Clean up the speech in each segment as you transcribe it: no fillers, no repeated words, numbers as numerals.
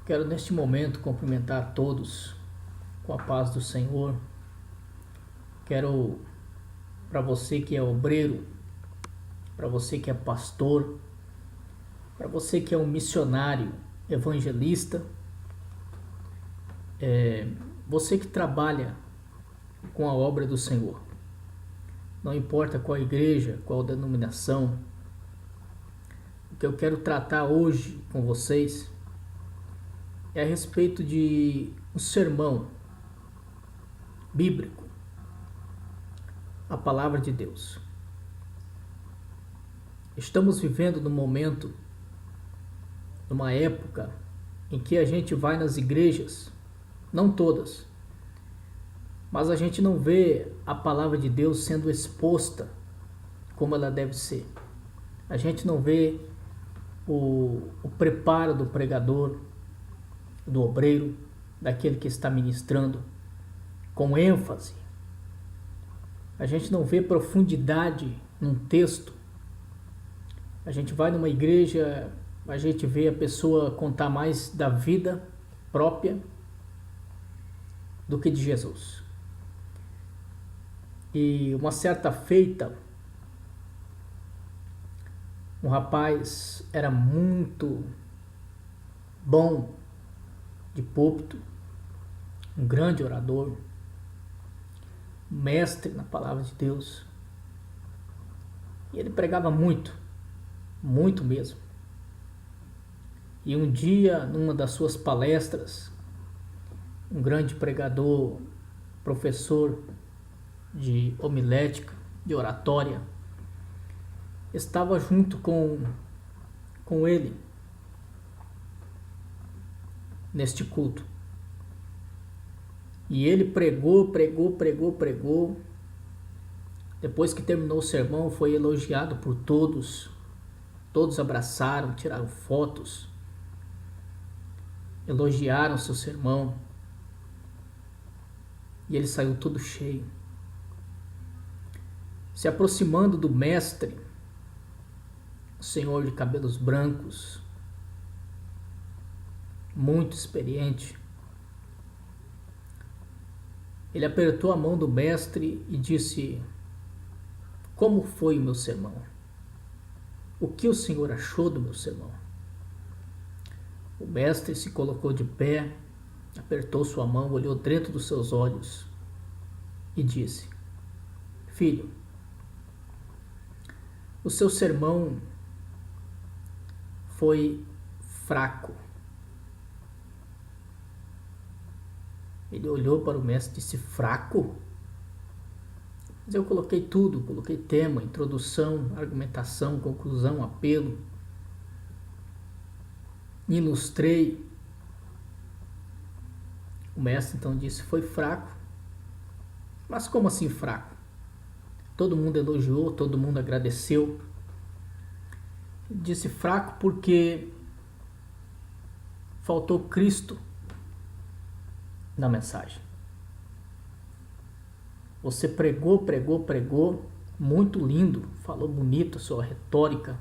Quero neste momento cumprimentar a todos com a paz do Senhor. Quero, para você que é obreiro, para você que é pastor, para você que é um missionário, evangelista, você que trabalha com a obra do Senhor. Não importa qual igreja, qual denominação, o que eu quero tratar hoje com vocês é a respeito de um sermão bíblico, a palavra de Deus. Estamos vivendo num momento, numa época em que a gente vai nas igrejas, não todas, mas a gente não vê a palavra de Deus sendo exposta como ela deve ser. A gente não vê o preparo do pregador, do obreiro, daquele que está ministrando com ênfase. A gente não vê profundidade num texto. A gente vai numa igreja, a gente vê a pessoa contar mais da vida própria do que de Jesus. E uma certa feita, um rapaz era muito bom de púlpito, um grande orador, mestre na palavra de Deus. E ele pregava muito, muito mesmo. E um dia, numa das suas palestras, um grande pregador, professor de homilética, de oratória, estava junto com ele neste culto. E ele pregou. Depois que terminou o sermão, foi elogiado por todos. Todos abraçaram, tiraram fotos, elogiaram seu sermão. E ele saiu todo cheio. Se aproximando do mestre, o senhor de cabelos brancos, muito experiente, ele apertou a mão do mestre e disse: "Como foi o meu sermão? O que o senhor achou do meu sermão?" O mestre se colocou de pé, apertou sua mão, olhou dentro dos seus olhos e disse: "Filho, o seu sermão foi fraco." Ele olhou para o mestre e disse: "Fraco? Mas eu coloquei tudo, coloquei tema, introdução, argumentação, conclusão, apelo, ilustrei." O mestre então disse: "Foi fraco." "Mas como assim fraco? Todo mundo elogiou, todo mundo agradeceu." Ele disse: "Fraco porque faltou Cristo na mensagem. Você pregou, muito lindo, falou bonito a sua retórica,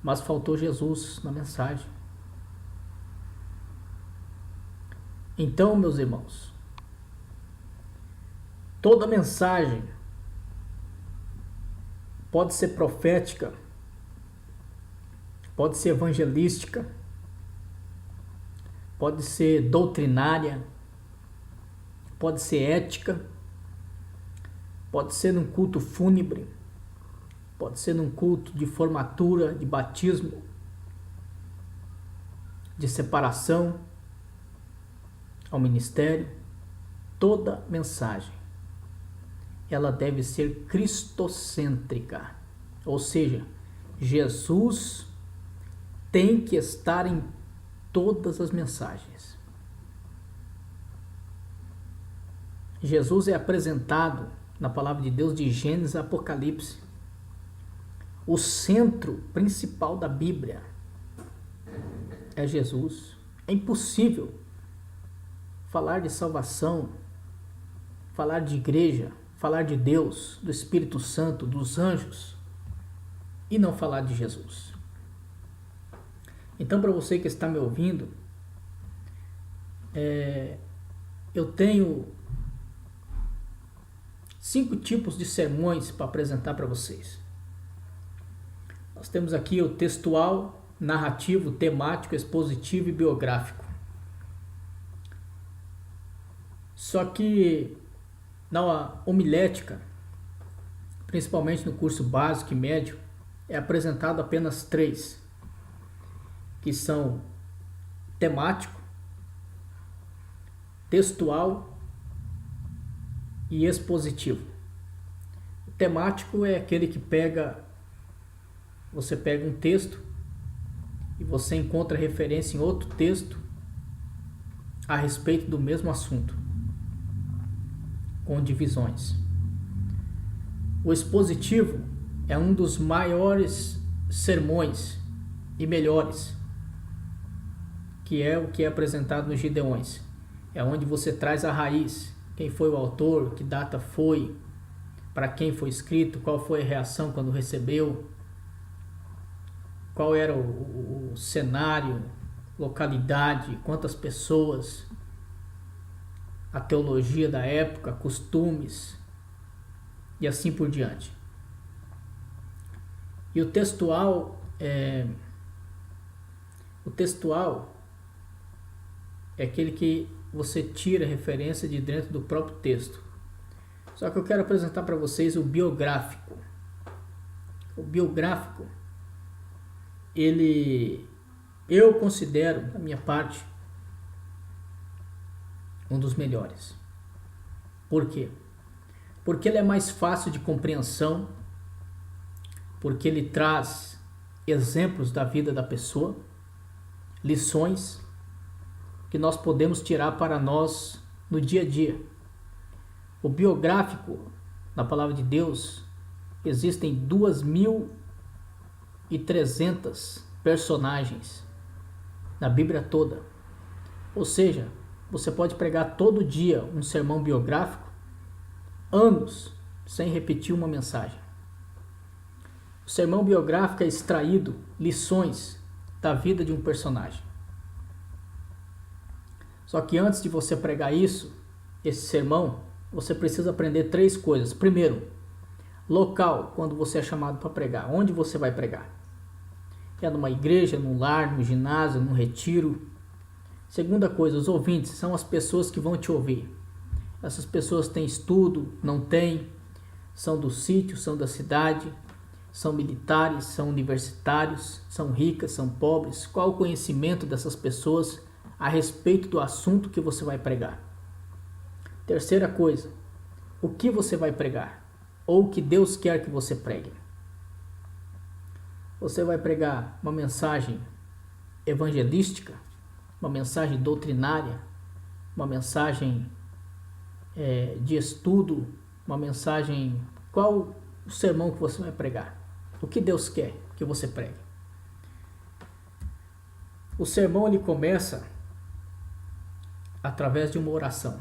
mas faltou Jesus na mensagem." Então, meus irmãos, toda mensagem pode ser profética, pode ser evangelística, pode ser doutrinária, pode ser ética, pode ser num culto fúnebre, pode ser num culto de formatura, de batismo, de separação ao ministério. Toda mensagem, ela deve ser cristocêntrica, ou seja, Jesus tem que estar em todas as mensagens. Jesus é apresentado na palavra de Deus de Gênesis a Apocalipse. O centro principal da Bíblia é Jesus. É impossível falar de salvação, falar de igreja, falar de Deus, do Espírito Santo, dos anjos e não falar de Jesus. Então, para você que está me ouvindo, eu tenho 5 tipos de sermões para apresentar para vocês. Nós temos aqui o textual, narrativo, temático, expositivo e biográfico. Só que na homilética, principalmente no curso básico e médio, é apresentado apenas 3, que são temático, textual e expositivo. O temático é aquele que você pega um texto e você encontra referência em outro texto a respeito do mesmo assunto, com divisões. O expositivo é um dos maiores sermões e melhores, que é o que é apresentado nos Gideões. É onde você traz a raiz, quem foi o autor, que data foi, para quem foi escrito, qual foi a reação quando recebeu, qual era o cenário, localidade, quantas pessoas, a teologia da época, costumes e assim por diante. E o textual é aquele que você tira referência de dentro do próprio texto. Só que eu quero apresentar para vocês o biográfico. O biográfico, eu considero, da minha parte, um dos melhores. Por quê? Porque ele é mais fácil de compreensão, porque ele traz exemplos da vida da pessoa, lições que nós podemos tirar para nós no dia a dia. O biográfico, na palavra de Deus, existem 2.300 personagens na Bíblia toda. Ou seja, você pode pregar todo dia um sermão biográfico, anos, sem repetir uma mensagem. O sermão biográfico é extraído lições da vida de um personagem. Só que antes de você pregar esse sermão, você precisa aprender 3 coisas. Primeiro, local, quando você é chamado para pregar. Onde você vai pregar? É numa igreja, num lar, num ginásio, num retiro. Segunda coisa, os ouvintes são as pessoas que vão te ouvir. Essas pessoas têm estudo, não têm, são do sítio, são da cidade, são militares, são universitários, são ricas, são pobres. Qual o conhecimento dessas pessoas a respeito do assunto que você vai pregar? Terceira coisa, o que você vai pregar? Ou o que Deus quer que você pregue? Você vai pregar uma mensagem evangelística, uma mensagem doutrinária, uma mensagem de estudo, uma mensagem... Qual o sermão que você vai pregar? O que Deus quer que você pregue? O sermão ele começa através de uma oração.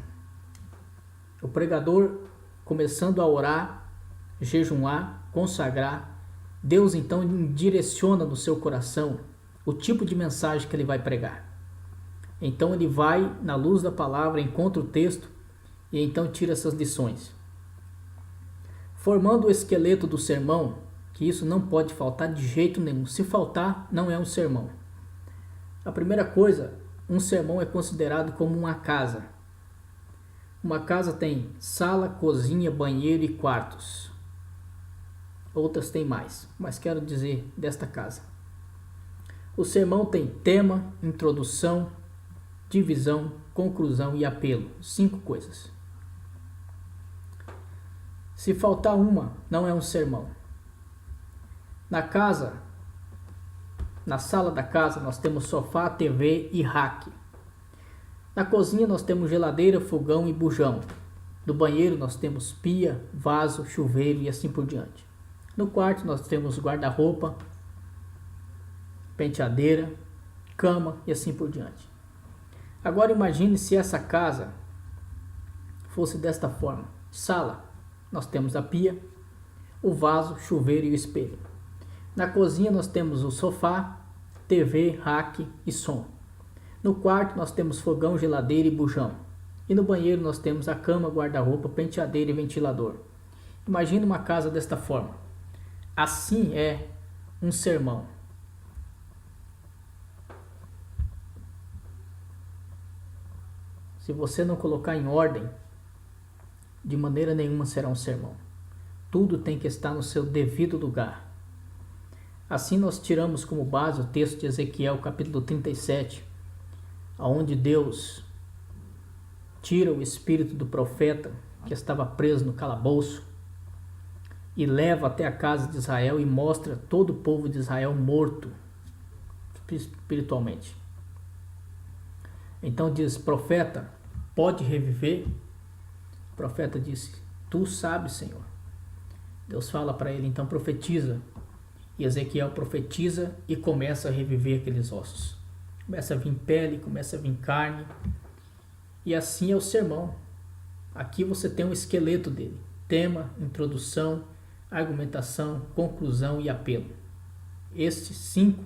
O pregador começando a orar, jejuar, consagrar, Deus então direciona no seu coração o tipo de mensagem que ele vai pregar. Então ele vai na luz da palavra, encontra o texto e então tira essas lições. Formando o esqueleto do sermão, que isso não pode faltar de jeito nenhum. Se faltar, não é um sermão. A primeira coisa, um sermão é considerado como uma casa. Uma casa tem sala, cozinha, banheiro e quartos. Outras têm mais, mas quero dizer desta casa. O sermão tem tema, introdução, divisão, conclusão e apelo. 5 coisas. Se faltar uma, não é um sermão. Na sala da casa, nós temos sofá, TV e rack. Na cozinha, nós temos geladeira, fogão e bujão. No banheiro, nós temos pia, vaso, chuveiro e assim por diante. No quarto, nós temos guarda-roupa, penteadeira, cama e assim por diante. Agora imagine se essa casa fosse desta forma. Sala, nós temos a pia, o vaso, chuveiro e o espelho. Na cozinha nós temos o sofá, TV, rack e som. No quarto nós temos fogão, geladeira e bujão. E no banheiro nós temos a cama, guarda-roupa, penteadeira e ventilador. Imagina uma casa desta forma. Assim é um sermão. Se você não colocar em ordem, de maneira nenhuma será um sermão. Tudo tem que estar no seu devido lugar. Assim nós tiramos como base o texto de Ezequiel, capítulo 37, onde Deus tira o espírito do profeta que estava preso no calabouço e leva até a casa de Israel e mostra todo o povo de Israel morto espiritualmente. Então diz: profeta, pode reviver? O profeta disse: tu sabes, Senhor. Deus fala para ele: então profetiza. E Ezequiel profetiza e começa a reviver aqueles ossos. Começa a vir pele, começa a vir carne. E assim é o sermão. Aqui você tem um esqueleto dele: tema, introdução, argumentação, conclusão e apelo. Estes 5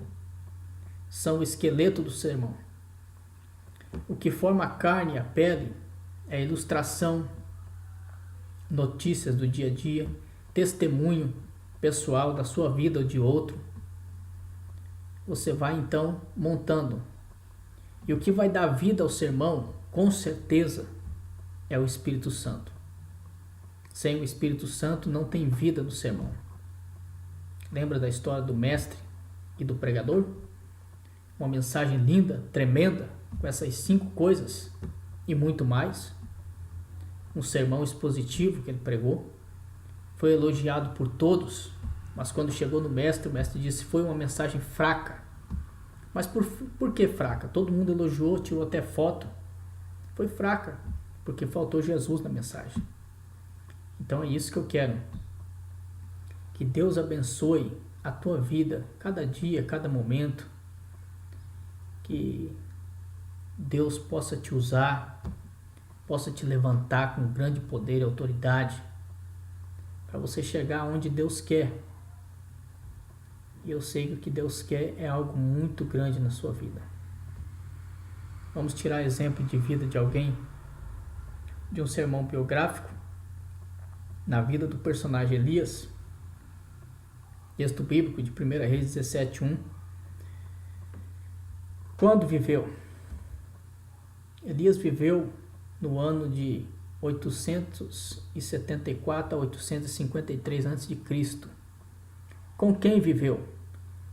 são o esqueleto do sermão. O que forma a carne e a pele é a ilustração, notícias do dia a dia, testemunho pessoal da sua vida ou de outro. Você vai então montando. E o que vai dar vida ao sermão, com certeza, é o Espírito Santo. Sem o Espírito Santo não tem vida no sermão. Lembra da história do mestre e do pregador? Uma mensagem linda, tremenda, com essas 5 coisas e muito mais. Um sermão expositivo que ele pregou. Foi elogiado por todos, mas quando chegou no mestre, o mestre disse: foi uma mensagem fraca. Mas por que fraca? Todo mundo elogiou, tirou até foto. Foi fraca, porque faltou Jesus na mensagem. Então é isso que eu quero. Que Deus abençoe a tua vida, cada dia, cada momento. Que Deus possa te usar, possa te levantar com grande poder e autoridade, para você chegar onde Deus quer. E eu sei que o que Deus quer é algo muito grande na sua vida. Vamos tirar exemplo de vida de alguém, de um sermão biográfico, na vida do personagem Elias. Texto bíblico de 1 Reis 17:1. Quando viveu? Elias viveu no ano de 874 a 853 a.C. Com quem viveu?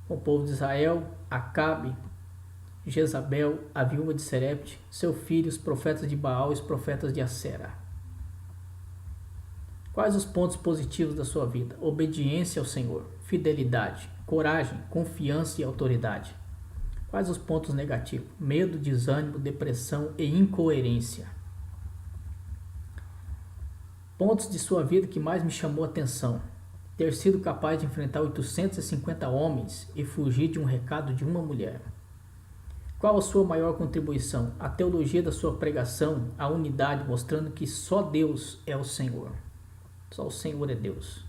Com o povo de Israel, Acabe, Jezabel, a viúva de Serepte, seu filho, os profetas de Baal e os profetas de Acera. Quais os pontos positivos da sua vida? Obediência ao Senhor, fidelidade, coragem, confiança e autoridade. Quais os pontos negativos? Medo, desânimo, depressão e incoerência. Pontos de sua vida que mais me chamou a atenção: ter sido capaz de enfrentar 850 homens e fugir de um recado de uma mulher. Qual a sua maior contribuição? A teologia da sua pregação, a unidade, mostrando que só Deus é o Senhor. Só o Senhor é Deus.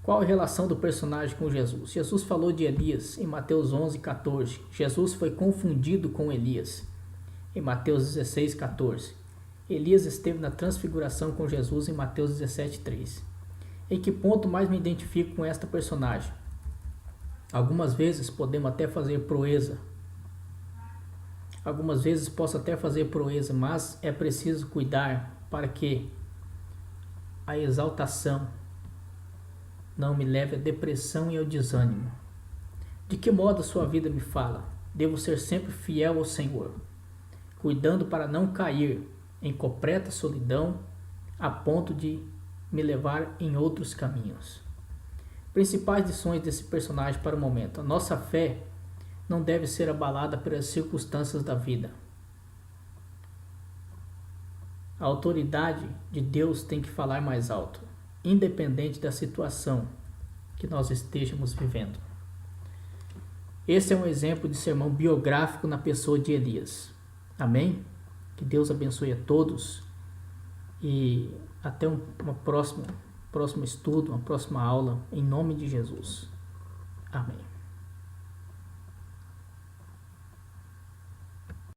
Qual a relação do personagem com Jesus? Jesus falou de Elias em Mateus 11:14. Jesus foi confundido com Elias em Mateus 16:14. Elias esteve na transfiguração com Jesus em Mateus 17:3. Em que ponto mais me identifico com esta personagem? Algumas vezes podemos até fazer proeza. Algumas vezes posso até fazer proeza, mas é preciso cuidar para que a exaltação não me leve à depressão e ao desânimo. De que modo a sua vida me fala? Devo ser sempre fiel ao Senhor, cuidando para não cair em completa solidão a ponto de me levar em outros caminhos. Principais lições desse personagem para o momento. A nossa fé não deve ser abalada pelas circunstâncias da vida. A autoridade de Deus tem que falar mais alto, independente da situação que nós estejamos vivendo. Esse é um exemplo de sermão biográfico na pessoa de Elias. Amém? Que Deus abençoe a todos e até um próximo estudo, uma próxima aula, em nome de Jesus. Amém.